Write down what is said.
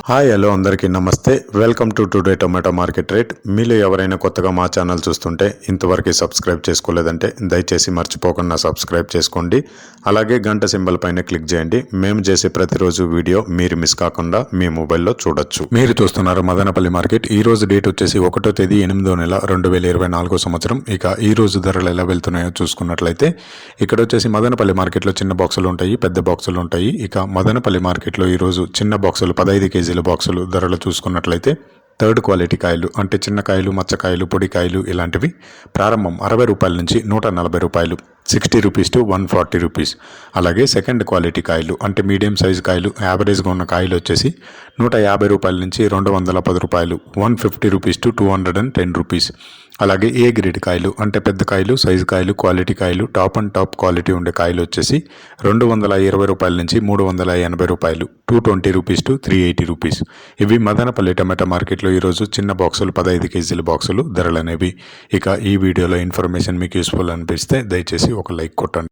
Hi hello అందరికీ నమస్తే. Welcome to today tomato market rate. మీలో ఎవరైనా కొత్తగా మా ఛానల్ చూస్తుంటే ఇంతవరకు సబ్స్క్రైబ్ చేసుకోలేదంటే దయచేసి మర్చిపోకుండా సబ్స్క్రైబ్ చేసుకోండి. అలాగే గంట సింబల్ పైన క్లిక్ చేయండి. మేము చేసే ప్రతిరోజు వీడియో మీరు మిస్ కాకుండా మీ మొబైల్లో చూడొచ్చు. మీరు చూస్తున్నారు మదనపల్లి మార్కెట్. ఈ రోజు డేట్ వచ్చేసి 1వ తేదీ 8వ నెల 2024 సంవత్సరం. ఇక ఈ రోజు ధరలు ఎలా వెళ్తున్నాయో చూసుకున్నట్లయితే ఇక్కడ వచ్చేసి మదనపల్లి మార్కెట్లో చిన్న బాక్సులు ఉంటాయి, పెద్ద బాక్సులు ఉంటాయి. ఇక మదనపల్లి మార్కెట్లో ఈరోజు చిన్న బాక్సులు 15 కేజీల బాక్సులు ధరలు చూసుకున్నట్లయితే థర్డ్ క్వాలిటీ కాయలు అంటే చిన్న కాయలు, మచ్చకాయలు, పొడి కాయలు ఇలాంటివి ప్రారంభం 60 రూపాయల నుంచి 140 రూపాయలు, 60 రూపీస్ టు 140 రూపీస్. అలాగే సెకండ్ క్వాలిటీ కాయలు అంటే మీడియం సైజు కాయలు, యావరేజ్గా ఉన్న కాయలు వచ్చేసి 150 రూపాయల నుంచి 210 రూపాయలు, 150 రూపీస్ టు 210 రూపీస్. అలాగే ఏ గ్రేడ్ కాయలు అంటే పెద్ద కాయలు, సైజు కాయలు, క్వాలిటీ కాయలు, టాప్ అండ్ టాప్ క్వాలిటీ ఉండే కాయలు వచ్చేసి 220 రూపాయల నుంచి 380 రూపాయలు, 220 రూపీస్ టు 380 రూపీస్. ఇవి మదనపల్లి టమాటా మార్కెట్లో ఈరోజు చిన్న బాక్సులు 15 కేజీల బాక్సులు ధరలు అనేవి. ఇక ఈ వీడియోలో ఇన్ఫర్మేషన్ మీకు యూస్ఫుల్ అనిపిస్తే దయచేసి ఒక లైక్ కొట్టండి.